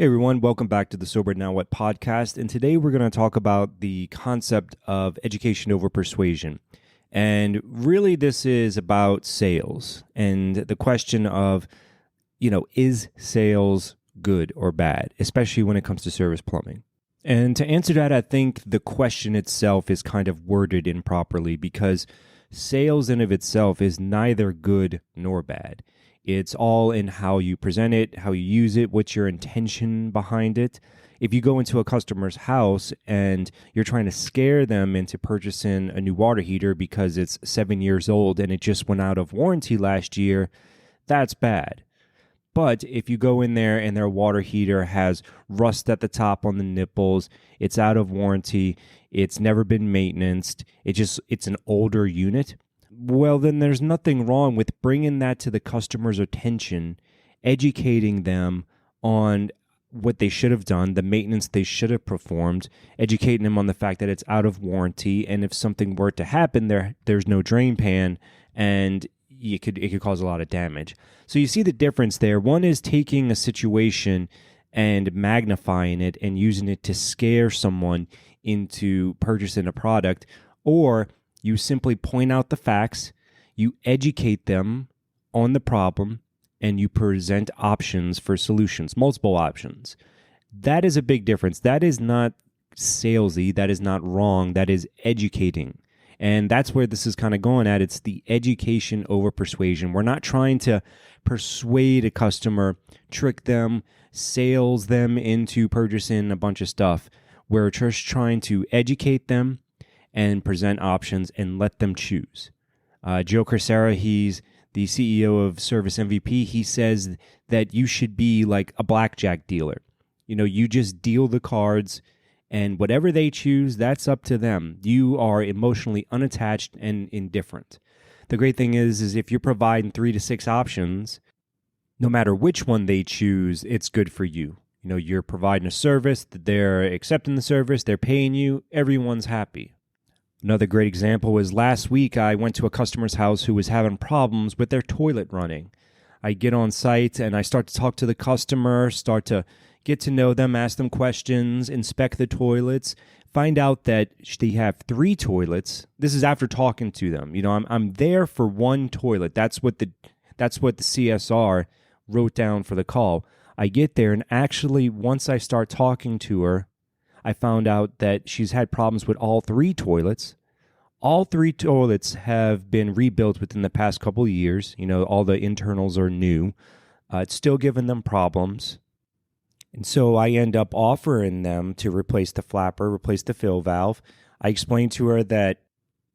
Hey everyone, welcome back to the Sober Now What podcast. And today we're going to talk about the concept of education over persuasion. And really, this is about sales and the question of, is sales good or bad, especially when it comes to service plumbing? And to answer that, I think the question itself is kind of worded improperly because sales in of itself is neither good nor bad. It's all in how you present it, how you use it, what's your intention behind it. If you go into a customer's house and you're trying to scare them into purchasing a new water heater because it's 7 years old and it just went out of warranty last year, that's bad. But if you go in there and their water heater has rust at the top on the nipples, it's out of warranty, it's never been maintained, it's an older unit, well, then there's nothing wrong with bringing that to the customer's attention, educating them on what they should have done, the maintenance they should have performed, educating them on the fact that it's out of warranty, and if something were to happen, there's no drain pan, and it could cause a lot of damage. So you see the difference there. One is taking a situation and magnifying it and using it to scare someone into purchasing a product, or you simply point out the facts, you educate them on the problem, and you present options for solutions, multiple options. That is a big difference. That is not salesy. That is not wrong. That is educating. And that's where this is kind of going at. It's the education over persuasion. We're not trying to persuade a customer, trick them, sales them into purchasing a bunch of stuff. We're just trying to educate them and present options and let them choose. Joe Crisera, he's the CEO of Service MVP. He says that you should be like a blackjack dealer. You just deal the cards, and whatever they choose, that's up to them. You are emotionally unattached and indifferent. The great thing is if you're providing 3 to 6 options, no matter which one they choose, it's good for you. You're providing a service, they're accepting the service, they're paying you, everyone's happy. Another great example was last week I went to a customer's house who was having problems with their toilet running. I get on site and I start to talk to the customer, start to get to know them, ask them questions, inspect the toilets, find out that they have 3 toilets. This is after talking to them. I'm there for one toilet. That's what the CSR wrote down for the call. I get there and actually once I start talking to her, I found out that she's had problems with all 3 toilets. All 3 toilets have been rebuilt within the past couple of years. All the internals are new. It's still giving them problems. And so I end up offering them to replace the flapper, replace the fill valve. I explained to her that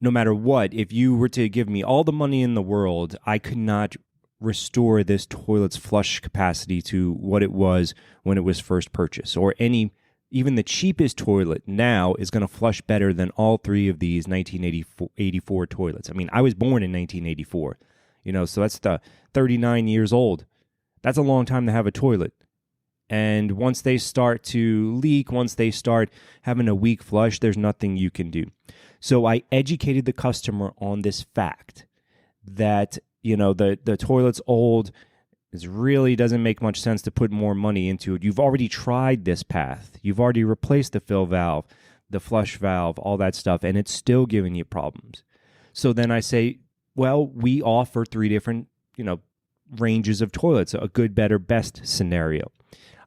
no matter what, if you were to give me all the money in the world, I could not restore this toilet's flush capacity to what it was when it was first purchased, or even the cheapest toilet now is going to flush better than all 3 of these 1984 toilets. I mean, I was born in 1984, so that's 39 years old. That's a long time to have a toilet. And once they start to leak, once they start having a weak flush, there's nothing you can do. So I educated the customer on this fact that, the toilet's old. It really doesn't make much sense to put more money into it. You've already tried this path. You've already replaced the fill valve, the flush valve, all that stuff, and it's still giving you problems. So then I say, well, we offer 3 different, ranges of toilets, a good, better, best scenario.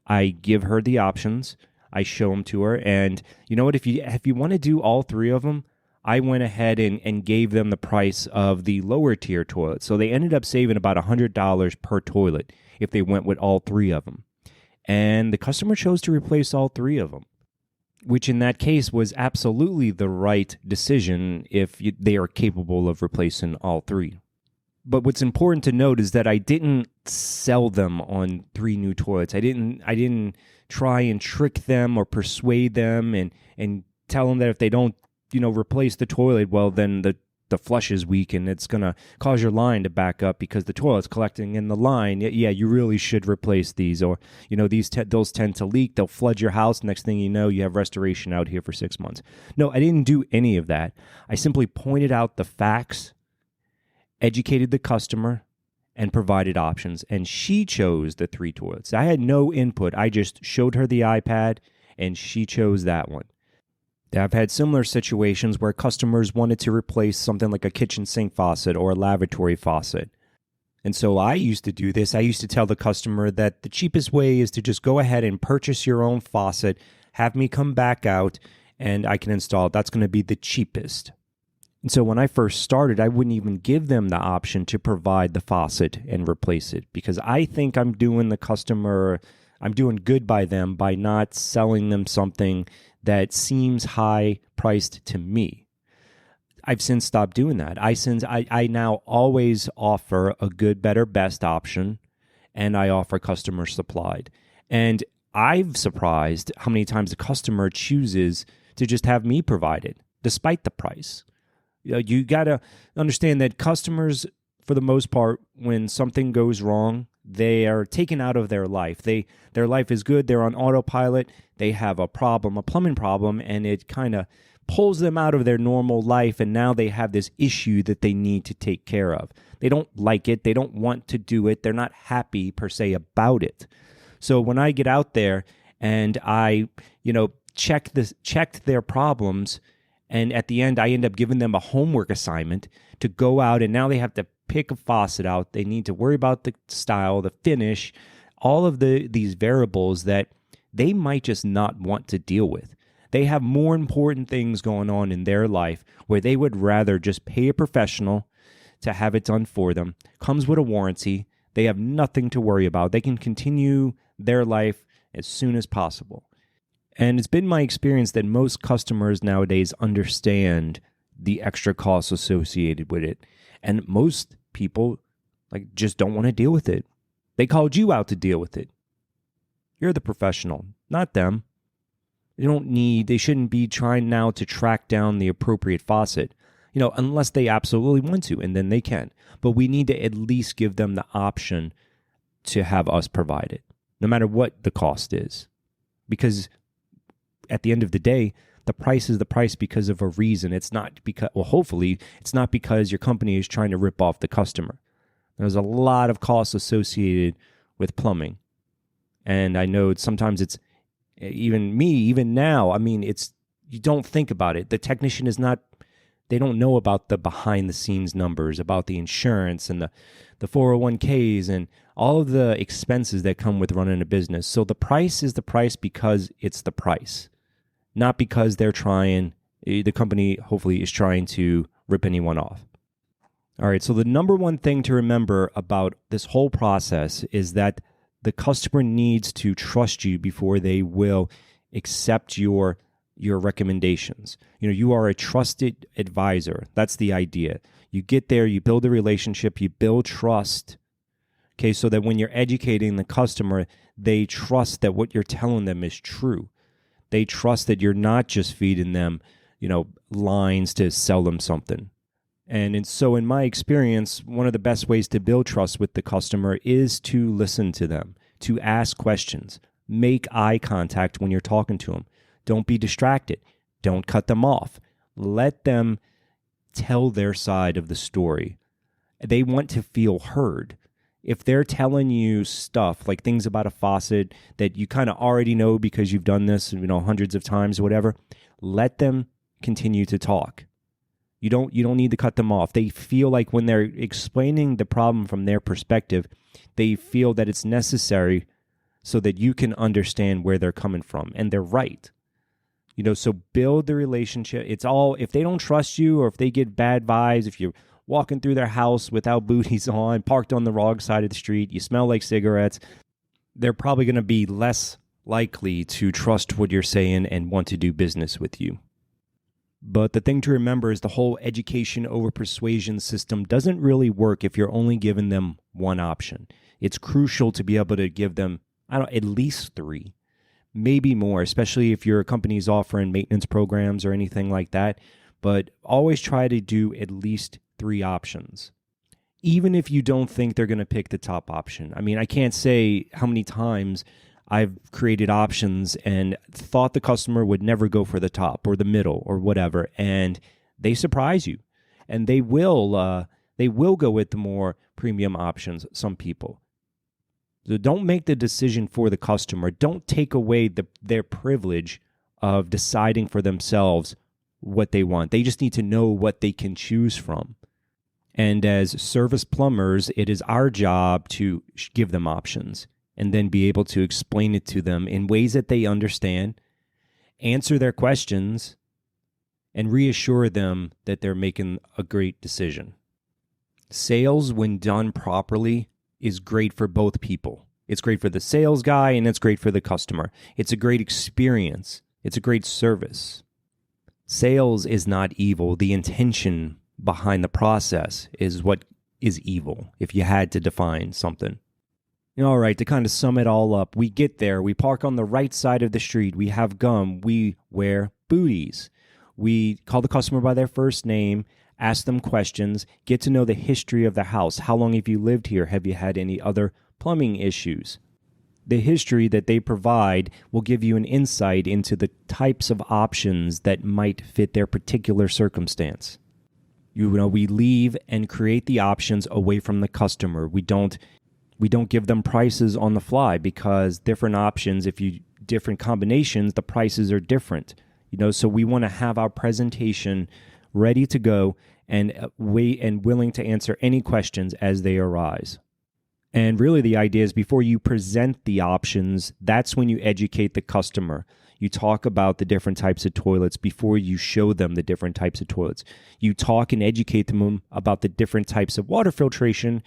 I give her the options. I show them to her. And you know what? If you want to do all 3 of them, I went ahead and gave them the price of the lower tier toilet. So they ended up saving about $100 per toilet if they went with all 3 of them. And the customer chose to replace all 3 of them, which in that case was absolutely the right decision if they are capable of replacing all 3. But what's important to note is that I didn't sell them on 3 new toilets. I didn't try and trick them or persuade them and tell them that if they don't replace the toilet, well, then the flush is weak and it's going to cause your line to back up because the toilet's collecting in the line. Yeah, you really should replace these. Or, those tend to leak. They'll flood your house. Next thing you know, you have restoration out here for 6 months. No, I didn't do any of that. I simply pointed out the facts, educated the customer, and provided options. And she chose the 3 toilets. I had no input. I just showed her the iPad and she chose that one. I've had similar situations where customers wanted to replace something like a kitchen sink faucet or a lavatory faucet. And so I used to do this. I used to tell the customer that the cheapest way is to just go ahead and purchase your own faucet, have me come back out, and I can install it. That's going to be the cheapest. And so when I first started, I wouldn't even give them the option to provide the faucet and replace it, because I think I'm doing good by them by not selling them something that seems high priced to me. I've since stopped doing that. I now always offer a good, better, best option, and I offer customer supplied. And I've surprised how many times the customer chooses to just have me provide it, despite the price. You got to understand that customers, for the most part, when something goes wrong, they are taken out of their life. Their life is good. They're on autopilot. They have a problem, a plumbing problem, and it kind of pulls them out of their normal life, and now they have this issue that they need to take care of. They don't like it. They don't want to do it. They're not happy, per se, about it. So when I get out there and I, checked their problems, and at the end, I end up giving them a homework assignment to go out, and now they have to pick a faucet out. They need to worry about the style, the finish, all of these variables that they might just not want to deal with. They have more important things going on in their life where they would rather just pay a professional to have it done for them. Comes with a warranty. They have nothing to worry about. They can continue their life as soon as possible. And it's been my experience that most customers nowadays understand the extra costs associated with it. And most people just don't want to deal with it. They called you out to deal with it. You're the professional, not them. They shouldn't be trying now to track down the appropriate faucet, unless they absolutely want to, and then they can. But we need to at least give them the option to have us provide it, no matter what the cost is. Because at the end of the day, the price is the price because of a reason. It's not because, hopefully, it's not because your company is trying to rip off the customer. There's a lot of costs associated with plumbing. And I know sometimes it's, even now, you don't think about it. The technician they don't know about the behind the scenes numbers, about the insurance and the 401ks and all of the expenses that come with running a business. So the price is the price because it's the price, not because the company hopefully is trying to rip anyone off. All right, so the number one thing to remember about this whole process is that the customer needs to trust you before they will accept your recommendations. You are a trusted advisor. That's the idea. You get there, you build a relationship, you build trust. Okay, so that when you're educating the customer, they trust that what you're telling them is true. They trust that you're not just feeding them, lines to sell them something. And so in my experience, one of the best ways to build trust with the customer is to listen to them, to ask questions, make eye contact when you're talking to them. Don't be distracted. Don't cut them off. Let them tell their side of the story. They want to feel heard. If they're telling you stuff like things about a faucet that you kind of already know because you've done this, hundreds of times or whatever, let them continue to talk. You don't need to cut them off. They feel like when they're explaining the problem from their perspective, they feel that it's necessary so that you can understand where they're coming from. And they're right. So build the relationship. It's all, if they don't trust you or if they get bad vibes, if you're walking through their house without booties on, parked on the wrong side of the street, you smell like cigarettes, they're probably going to be less likely to trust what you're saying and want to do business with you. But the thing to remember is the whole education over persuasion system doesn't really work if you're only giving them one option. It's crucial to be able to give them, at least 3, maybe more, especially if your company's offering maintenance programs or anything like that. But always try to do at least 3 options, even if you don't think they're going to pick the top option. I can't say how many times I've created options and thought the customer would never go for the top or the middle or whatever, and they surprise you. And they will They will go with the more premium options, some people. So don't make the decision for the customer. Don't take away their privilege of deciding for themselves what they want. They just need to know what they can choose from. And as service plumbers, it is our job to give them options and then be able to explain it to them in ways that they understand, answer their questions, and reassure them that they're making a great decision. Sales, when done properly, is great for both people. It's great for the sales guy and it's great for the customer. It's a great experience. It's a great service. Sales is not evil. The intention behind the process is what is evil, if you had to define something. All right, to kind of sum it all up, we get there, we park on the right side of the street, we have gum, we wear booties. We call the customer by their first name, ask them questions, get to know the history of the house. How long have you lived here? Have you had any other plumbing issues? The history that they provide will give you an insight into the types of options that might fit their particular circumstance. We leave and create the options away from the customer. We don't give them prices on the fly because different options, different combinations, the prices are different. So we want to have our presentation ready to go and willing to answer any questions as they arise. And really the idea is before you present the options, that's when you educate the customer. You talk about the different types of toilets before you show them the different types of toilets. You talk and educate them about the different types of water filtration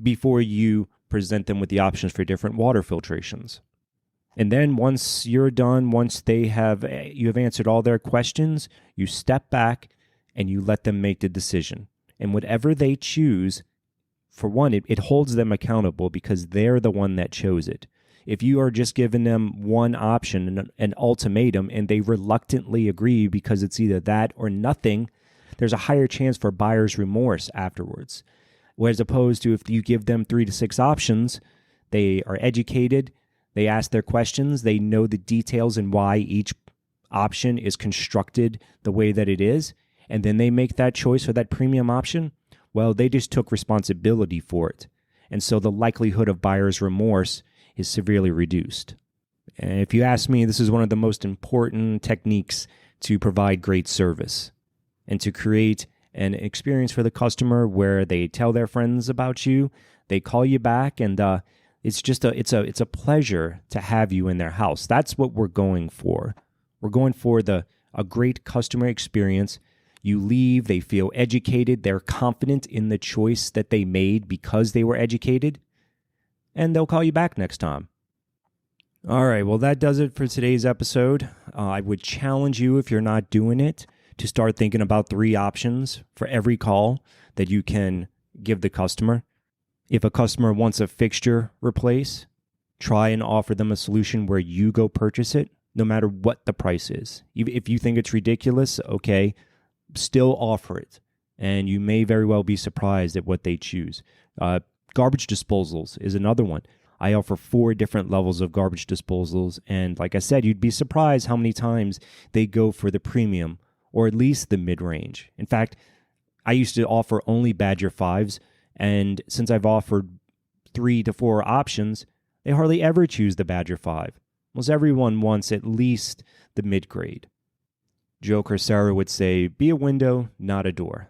before you present them with the options for different water filtrations. And then once you're done, once you have answered all their questions, you step back and you let them make the decision. And whatever they choose, for one, it holds them accountable because they're the one that chose it. If you are just giving them one option, an ultimatum, and they reluctantly agree because it's either that or nothing, there's a higher chance for buyer's remorse afterwards. Whereas opposed to if you give them 3 to 6 options, they are educated, they ask their questions, they know the details and why each option is constructed the way that it is, and then they make that choice for that premium option, well, they just took responsibility for it. And so the likelihood of buyer's remorse is severely reduced. And if you ask me, this is one of the most important techniques to provide great service and to create an experience for the customer where they tell their friends about you, they call you back, and it's a pleasure to have you in their house. That's what we're going for. We're going for a great customer experience. You leave, they feel educated, they're confident in the choice that they made because they were educated, and they'll call you back next time. All right, well, that does it for today's episode. I would challenge you, if you're not doing it, to start thinking about 3 options for every call that you can give the customer. If a customer wants a fixture replaced, try and offer them a solution where you go purchase it, no matter what the price is. If you think it's ridiculous, okay, still offer it, and you may very well be surprised at what they choose. Garbage disposals is another one. I offer 4 different levels of garbage disposals, and like I said, you'd be surprised how many times they go for the premium or at least the mid-range. In fact, I used to offer only Badger 5s, and since I've offered 3 to 4 options, they hardly ever choose the Badger 5. Almost everyone wants at least the mid-grade. Joe Corsaro would say, be a window, not a door.